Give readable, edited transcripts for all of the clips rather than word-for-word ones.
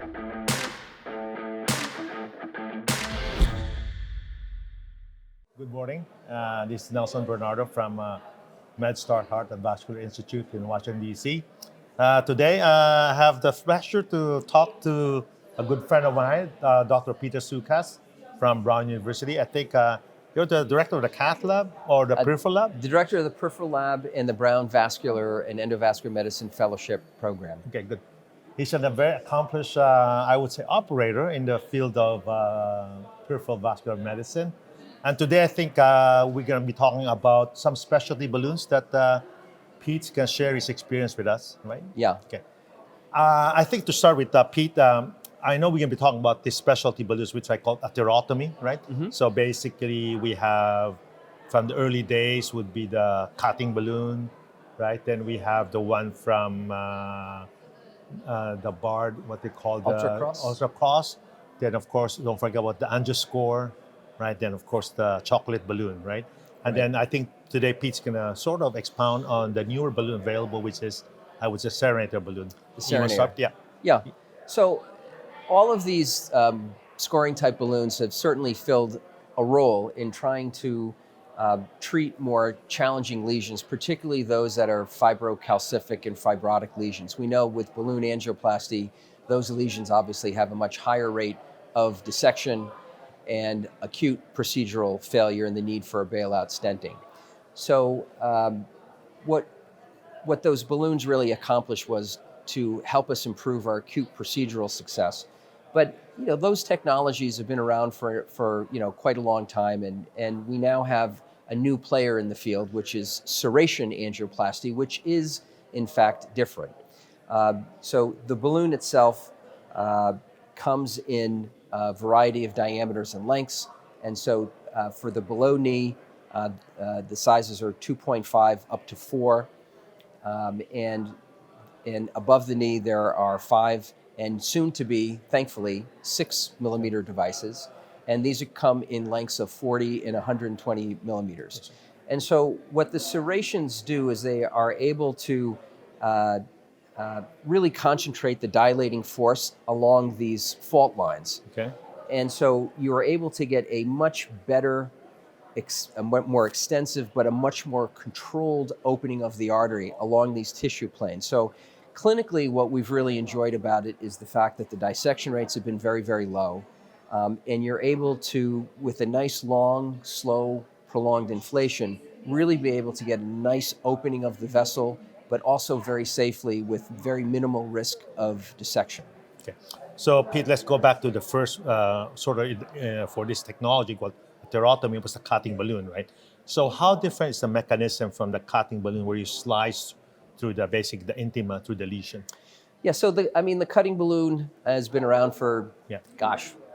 Good morning. This is Nelson Bernardo from MedStar Heart and Vascular Institute in Washington, D.C. Today, I have the pleasure to talk to a good friend of mine, Dr. Peter Soukas from Brown University. I think you're the director of the cath lab or the peripheral lab? The director of the peripheral lab and the Brown Vascular and Endovascular Medicine Fellowship Program. Okay, good. He's a very accomplished, I would say, operator in the field of peripheral vascular medicine. And today, I think we're going to be talking about some specialty balloons that Pete can share his experience with us, right? Yeah. Okay. I think to start with, Pete, I know we're going to be talking about these specialty balloons, which I call atherotomy, right? Mm-hmm. So basically, we have, from the early days, would be the cutting balloon, right? Then we have the one from the BARD, what they call the ultracross. Then, of course, don't forget about the angioscore, right? Then, of course, the chocolate balloon, right? And then I think today Pete's going to sort of expound on the newer balloon available, which is, I would say, Serenator balloon. The Serenator. Yeah. Yeah. So all of these scoring type balloons have certainly filled a role in trying to treat more challenging lesions, particularly those that are fibrocalcific and fibrotic lesions. We know with balloon angioplasty, those lesions obviously have a much higher rate of dissection and acute procedural failure and the need for a bailout stenting. So what those balloons really accomplished was to help us improve our acute procedural success. But those technologies have been around for quite a long time, and we now have a new player in the field, which is serration angioplasty, which is in fact different. So the balloon itself comes in a variety of diameters and lengths, and so for the below knee, the sizes are 2.5 up to 4, and above the knee there are 5 and soon to be, thankfully, 6 millimeter devices, and these come in lengths of 40 and 120 millimeters. And so what the serrations do is they are able to really concentrate the dilating force along these fault lines. Okay. And so you are able to get a much better, a more extensive, but a much more controlled opening of the artery along these tissue planes. So clinically, what we've really enjoyed about it is the fact that the dissection rates have been very, very low. And you're able to, with a nice, long, slow, prolonged inflation, really be able to get a nice opening of the vessel, but also very safely with very minimal risk of dissection. Okay. So, Pete, let's go back to the first for this technology called atherotomy, was the cutting balloon, right? So how different is the mechanism from the cutting balloon where you slice through the intima, through the lesion? Yeah, so the cutting balloon has been around for,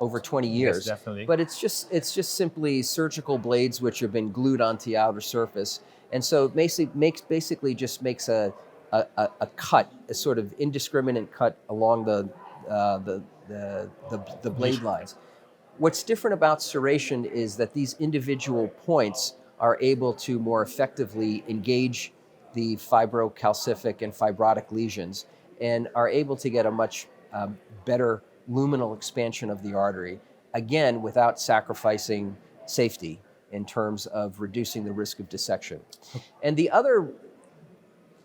over 20 years. Yes, definitely. But it's just simply surgical blades which have been glued onto the outer surface. And so it basically just makes a cut, a sort of indiscriminate cut along the blade lines. What's different about serration is that these individual points are able to more effectively engage the fibrocalcific and fibrotic lesions and are able to get a much better luminal expansion of the artery, again, without sacrificing safety in terms of reducing the risk of dissection. And the other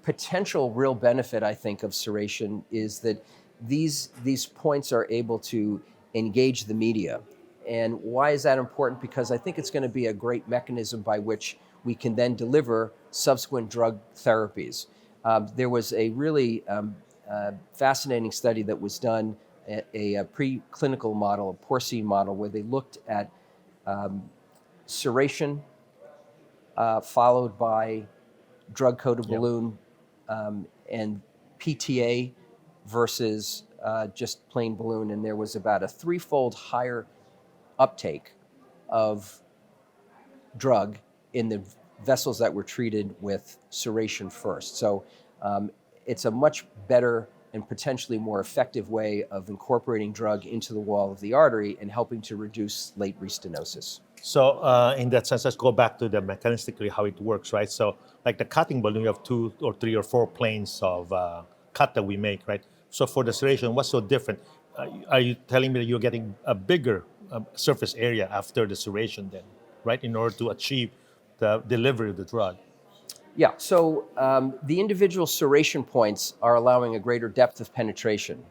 potential real benefit, I think, of serration is that these points are able to engage the media. And why is that important? Because I think it's going to be a great mechanism by which we can then deliver subsequent drug therapies. There was a really fascinating study that was done, a preclinical model, a porcine model, where they looked at serration followed by drug-coated balloon and PTA versus just plain balloon, and there was about a 3-fold higher uptake of drug in the vessels that were treated with serration first. So it's a much better and potentially more effective way of incorporating drug into the wall of the artery and helping to reduce late restenosis. So in that sense, let's go back to the mechanistically how it works, right? So like the cutting balloon, you have 2 or 3 or 4 planes of cut that we make, right? So for the serration, what's so different? are you telling me that you're getting a bigger surface area after the serration then, right? In order to achieve the delivery of the drug. Yeah, so the individual serration points are allowing a greater depth of penetration.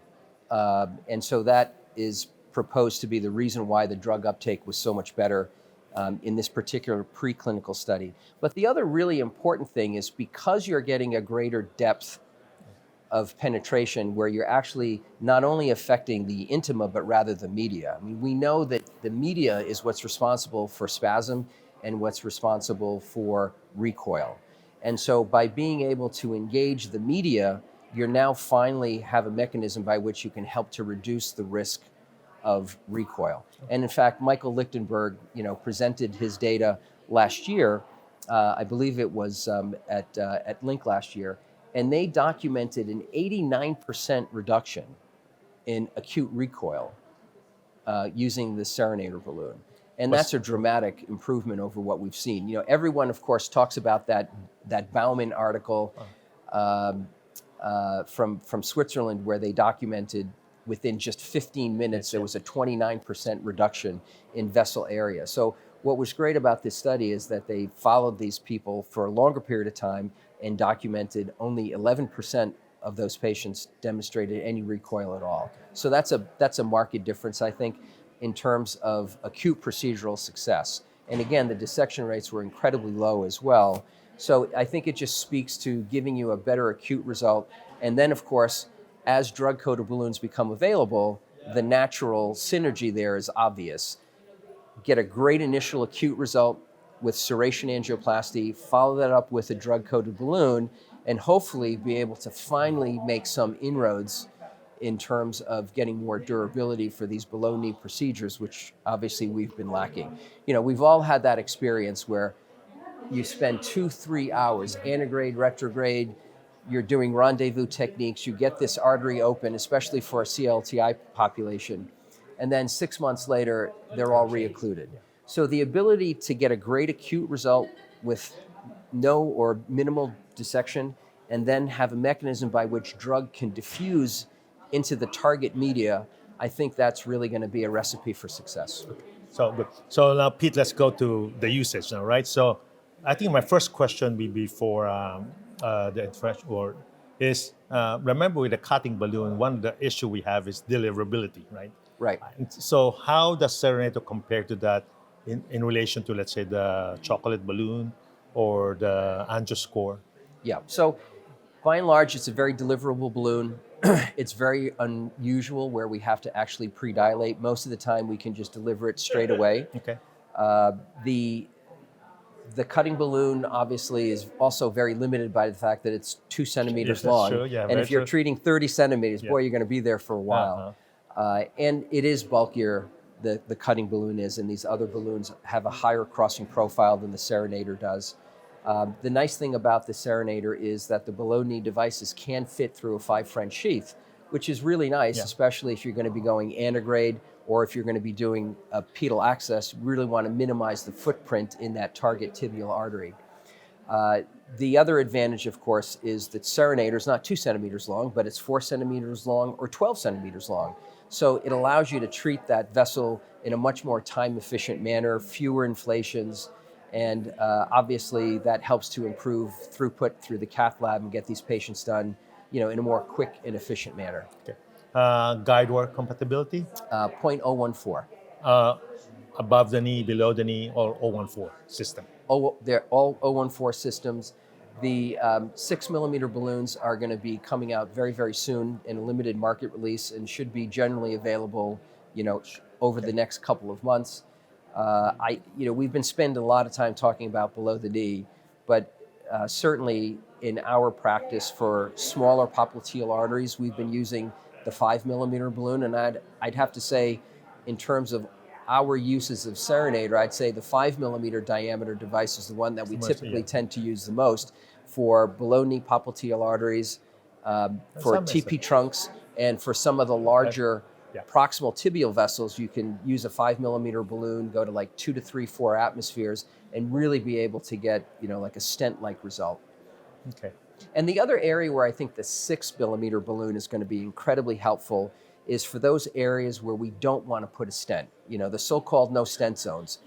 And so that is proposed to be the reason why the drug uptake was so much better in this particular preclinical study. But the other really important thing is because you're getting a greater depth of penetration where you're actually not only affecting the intima, but rather the media. I mean, we know that the media is what's responsible for spasm and what's responsible for recoil. And so by being able to engage the media, you're now finally have a mechanism by which you can help to reduce the risk of recoil. And in fact, Michael Lichtenberg, presented his data last year. I believe it was at Link last year, and they documented an 89% reduction in acute recoil using the Serenator balloon. And that's a dramatic improvement over what we've seen. Everyone, of course, talks about that Baumann article from Switzerland where they documented within just 15 minutes there was a 29% reduction in vessel area. So what was great about this study is that they followed these people for a longer period of time and documented only 11% of those patients demonstrated any recoil at all. So that's a marked difference, I think, in terms of acute procedural success. And again, the dissection rates were incredibly low as well. So I think it just speaks to giving you a better acute result. And then, of course, as drug-coated balloons become available, the natural synergy there is obvious. Get a great initial acute result with serration angioplasty, follow that up with a drug-coated balloon, and hopefully be able to finally make some inroads in terms of getting more durability for these below-knee procedures, which obviously we've been lacking. We've all had that experience where you spend 2-3 hours, antegrade, retrograde, you're doing rendezvous techniques, you get this artery open, especially for a CLTI population, and then 6 months later, they're all reoccluded. So the ability to get a great acute result with no or minimal dissection, and then have a mechanism by which drug can diffuse into the target media, I think that's really going to be a recipe for success. So good. So now, Pete, let's go to the usage now, right? So I think my first question will be for the interventional is, remember with the cutting balloon, one of the issue we have is deliverability, right? Right. And so how does Serenator compare to that in relation to, let's say, the chocolate balloon or the angioscore? Yeah. So by and large, it's a very deliverable balloon. It's very unusual where we have to actually pre-dilate. Most of the time, we can just deliver it straight away. Okay. The cutting balloon obviously is also very limited by the fact that it's 2 centimeters Yes, that's long. true. Yeah, and if you're true. treating 30 centimeters, Yeah. boy, you're going to be there for a while. And it is bulkier, the cutting balloon is, and these other balloons have a higher crossing profile than the Serenator does. The nice thing about the Serenator is that the below-knee devices can fit through a 5 French sheath, which is really nice, especially if you're going to be going antegrade or if you're going to be doing a pedal access. You really want to minimize the footprint in that target tibial artery. The other advantage, of course, is that Serenator is not 2 centimeters long, but it's 4 centimeters long or 12 centimeters long. So it allows you to treat that vessel in a much more time-efficient manner, fewer inflations, and obviously that helps to improve throughput through the cath lab and get these patients done, in a more quick and efficient manner. Okay. Guide wire compatibility? 0.014. Above the knee, below the knee, or 014 system? They're all 014 systems. The 6 millimeter balloons are going to be coming out very, very soon in a limited market release and should be generally available, over the next couple of months. We've been spending a lot of time talking about below the knee, but certainly in our practice for smaller popliteal arteries, we've been using the 5 millimeter balloon, and I'd have to say, in terms of our uses of Serenator, I'd say the 5 millimeter diameter device is the one that we typically tend to use the most for below-knee popliteal arteries, for TP trunks, and for some of the larger proximal tibial vessels. You can use a 5 millimeter balloon, go to like 2 to 3, 4 atmospheres, and really be able to get, like a stent-like result. Okay. And the other area where I think the 6 millimeter balloon is going to be incredibly helpful is for those areas where we don't want to put a stent, the so-called no stent zones,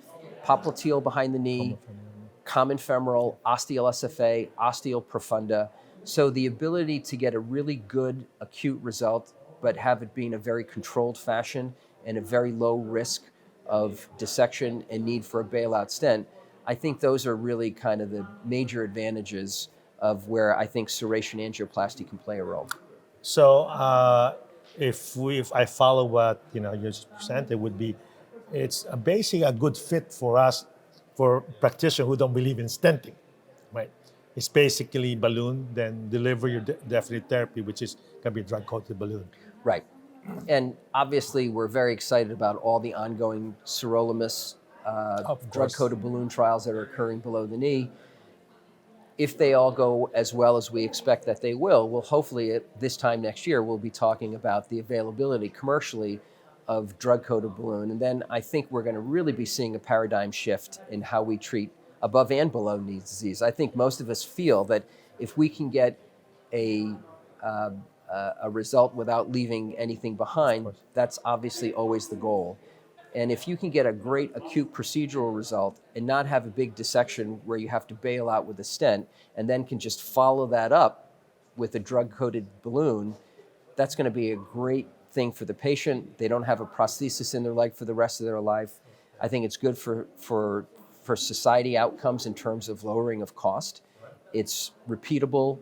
popliteal behind the knee, common femoral, ostial SFA, ostial profunda. So the ability to get a really good acute result, but have it be in a very controlled fashion and a very low risk of dissection and need for a bailout stent, I think those are really kind of the major advantages of where I think serration angioplasty can play a role. So if I follow what you just presented, would be it's basically a good fit for us, for practitioners who don't believe in stenting, right? It's basically balloon, then deliver your definite therapy, which is going to be drug-coated balloon. Right. And obviously, we're very excited about all the ongoing sirolimus drug-coated balloon trials that are occurring below the knee. If they all go as well as we expect that they will, we'll hopefully at this time next year, we'll be talking about the availability commercially of drug-coated balloon. And then I think we're going to really be seeing a paradigm shift in how we treat above and below knee disease. I think most of us feel that if we can get a result without leaving anything behind, that's obviously always the goal. And if you can get a great acute procedural result and not have a big dissection where you have to bail out with a stent and then can just follow that up with a drug-coated balloon, that's going to be a great thing for the patient. They don't have a prosthesis in their leg for the rest of their life. I think it's good for society outcomes in terms of lowering of cost. It's repeatable.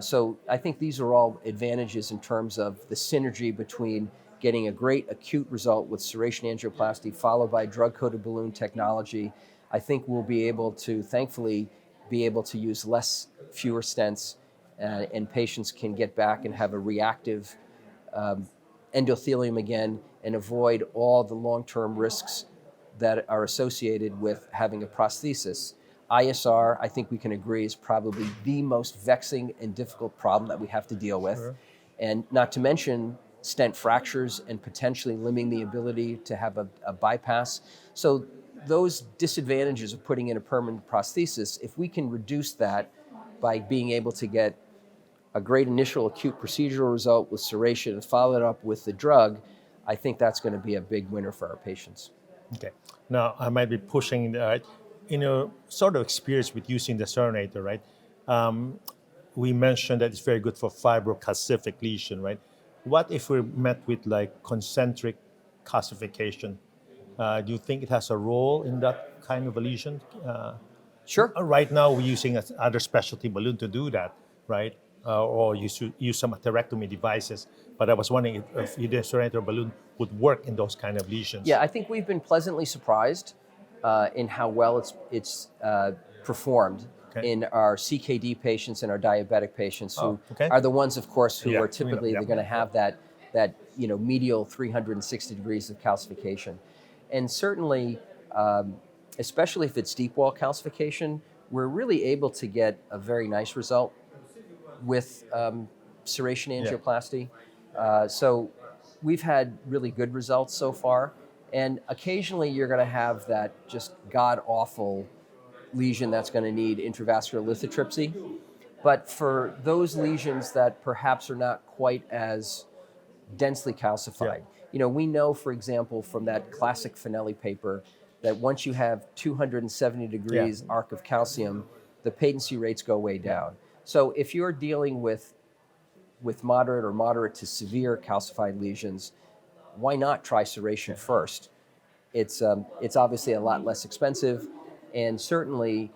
So I think these are all advantages in terms of the synergy between getting a great acute result with serration angioplasty followed by drug-coated balloon technology. I think we'll be able to, thankfully, use fewer stents, and patients can get back and have a reactive endothelium again and avoid all the long-term risks that are associated with having a prosthesis. ISR, I think we can agree, is probably the most vexing and difficult problem that we have to deal with. Sure. And not to mention stent fractures and potentially limiting the ability to have a bypass. So those disadvantages of putting in a permanent prosthesis, if we can reduce that by being able to get a great initial acute procedural result with serration and follow it up with the drug, I think that's going to be a big winner for our patients. Okay. Now, I might be pushing in a sort of experience with using the Serenator, right? We mentioned that it's very good for fibrocalcific lesion, right? What if we're met with like concentric calcification? Do you think it has a role in that kind of a lesion? Sure. Right now, we're using other specialty balloon to do that, right? Or you should use some atherectomy devices. But I was wondering if the Serenator balloon would work in those kind of lesions. Yeah, I think we've been pleasantly surprised in how well it's performed in our CKD patients and our diabetic patients, who are the ones, of course, who are typically they're going to have that medial 360 degrees of calcification. And certainly, especially if it's deep wall calcification, we're really able to get a very nice result with serration angioplasty. So we've had really good results so far. And occasionally you're going to have that just god-awful lesion that's going to need intravascular lithotripsy. But for those lesions that perhaps are not quite as densely calcified, we know, for example, from that classic Finelli paper, that once you have 270 degrees arc of calcium, the patency rates go way down. So if you're dealing with moderate or moderate to severe calcified lesions, why not try serration first? It's obviously a lot less expensive, and certainly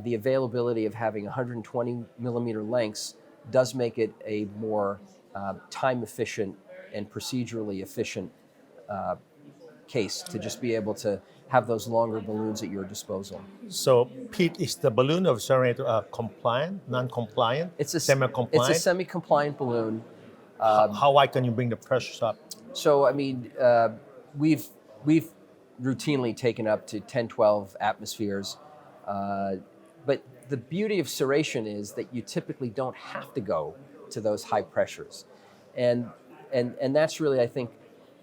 the availability of having 120 millimeter lengths does make it a more time efficient and procedurally efficient case to just be able to have those longer balloons at your disposal. So, Pete, is the balloon of Serenator compliant, non-compliant, semi-compliant? It's a semi-compliant balloon. How high can you bring the pressures up? So, I mean, we've routinely taken up to 10, 12 atmospheres. But the beauty of serration is that you typically don't have to go to those high pressures. And that's really, I think,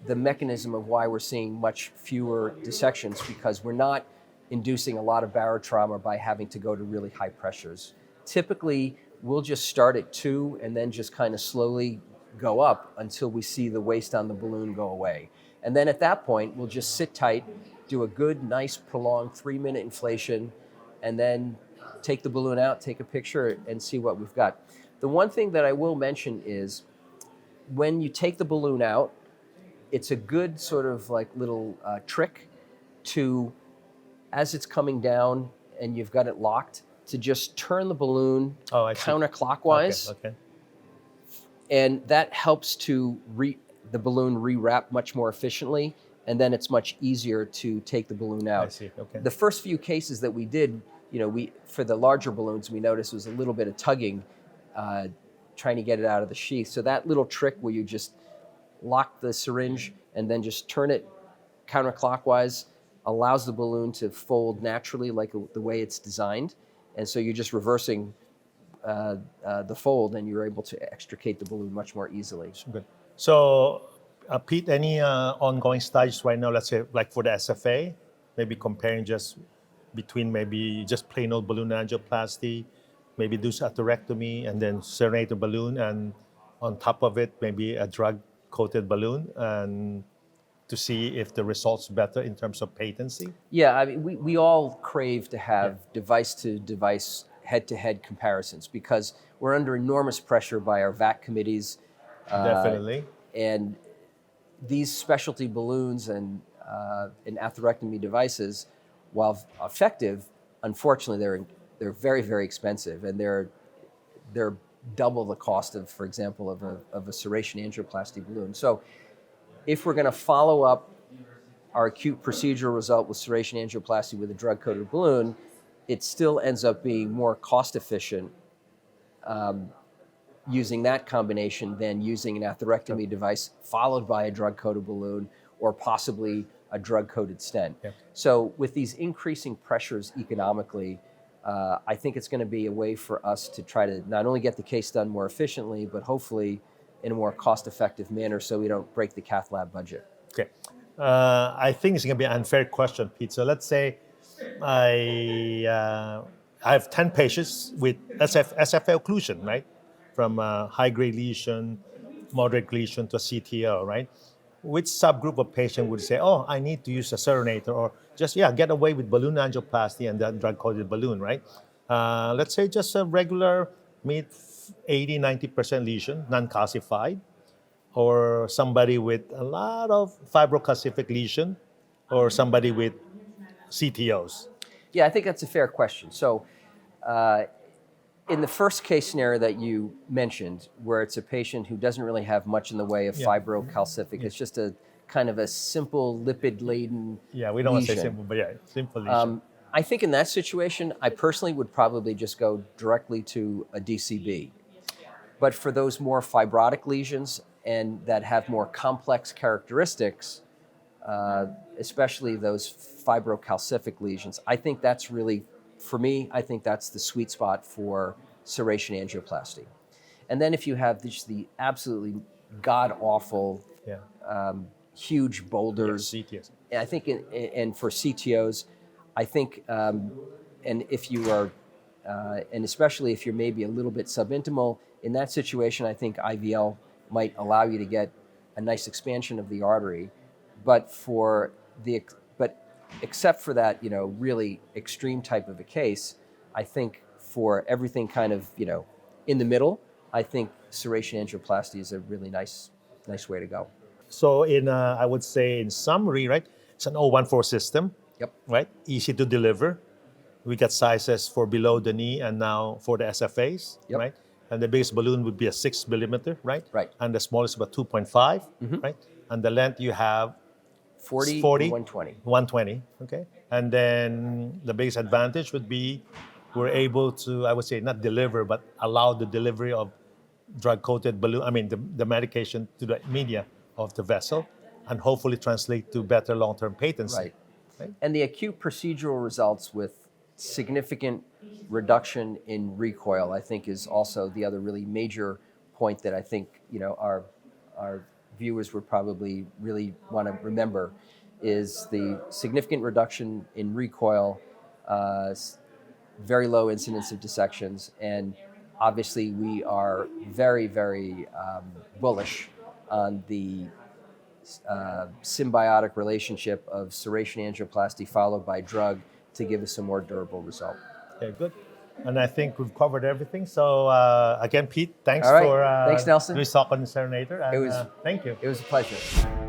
the mechanism of why we're seeing much fewer dissections, because we're not inducing a lot of barotrauma by having to go to really high pressures. Typically, we'll just start at 2 and then just kind of slowly go up until we see the waste on the balloon go away. And then at that point, we'll just sit tight, do a good, nice, prolonged 3-minute inflation, and then take the balloon out, take a picture, and see what we've got. The one thing that I will mention is when you take the balloon out, it's a good sort of like little trick to, as it's coming down and you've got it locked, to just turn the balloon counterclockwise. Okay. And that helps to the balloon rewrap much more efficiently, and then it's much easier to take the balloon out. I see. Okay. The first few cases that we did, for the larger balloons, we noticed was a little bit of tugging, trying to get it out of the sheath. So that little trick where you just lock the syringe and then just turn it counterclockwise allows the balloon to fold naturally like the way it's designed. And so you're just reversing the fold, and you're able to extricate the balloon much more easily. Good. So, Pete, any ongoing studies right now, let's say like for the SFA, maybe comparing just between maybe just plain old balloon angioplasty, maybe do atherectomy and then serenade the balloon, and on top of it, maybe a drug-coated balloon, and to see if the results better in terms of patency? Yeah, I mean, we all crave to have device-to-device, head-to-head comparisons because we're under enormous pressure by our VAC committees. Definitely. And these specialty balloons and atherectomy devices, while effective, unfortunately, they're very, very expensive, and they're double the cost of, for example, of a serration angioplasty balloon. So if we're going to follow up our acute procedural result with serration angioplasty with a drug-coated balloon, it still ends up being more cost-efficient using that combination than using an atherectomy device followed by a drug-coated balloon or possibly a drug-coated stent. Yeah. So with these increasing pressures economically, I think it's going to be a way for us to try to not only get the case done more efficiently, but hopefully in a more cost-effective manner so we don't break the cath lab budget. Okay. I think it's going to be an unfair question, Pete. So let's say I have 10 patients with SFA occlusion, right? From a high-grade lesion, moderate lesion to a CTO, right? Which subgroup of patient would say, oh, I need to use a serenator, or just, get away with balloon angioplasty and then drug-coated balloon, right? Let's say just a regular mid 80-90% lesion, non-calcified, or somebody with a lot of fibrocalcific lesion, or somebody with CTOs? Yeah, I think that's a fair question. So in the first case scenario that you mentioned, where it's a patient who doesn't really have much in the way of fibrocalcific, it's just a kind of a simple lipid-laden we don't want to say simple, but simple lesion. I think in that situation, I personally would probably just go directly to a DCB. But for those more fibrotic lesions and that have more complex characteristics, especially those fibrocalcific lesions, I think that's really, for me, I think that's the sweet spot for serration angioplasty. And then if you have just the absolutely god-awful, huge boulders, CTOs. I think, and for CTOs, I think, and if you are, and especially if you're maybe a little bit subintimal, in that situation, I think IVL might allow you to get a nice expansion of the artery. But except for that, really extreme type of a case, I think for everything kind of, in the middle, I think serration angioplasty is a really nice way to go. So I would say in summary, right, it's an 014 system. Yep. Right? Easy to deliver. We got sizes for below the knee and now for the SFAs, Yep. right? And the biggest balloon would be a 6 millimeter, right? Right. And the smallest about 2.5, right? And the length you have 40, 120. 120, okay? And then the biggest advantage would be we're able to, I would say, not deliver, but allow the delivery of drug-coated balloon, the medication to the media of the vessel, and hopefully translate to better long-term patency. Right. And the acute procedural results with significant reduction in recoil, I think, is also the other really major point that I think our viewers would probably really want to remember is the significant reduction in recoil, very low incidence of dissections, and obviously, we are very, very bullish on the symbiotic relationship of serration angioplasty followed by drug to give us a more durable result. Okay, good. And I think we've covered everything. So again, Pete, thanks All right. for Thanks, Nelson. doing Talk on the Serenator. And, It was- thank you. It was a pleasure.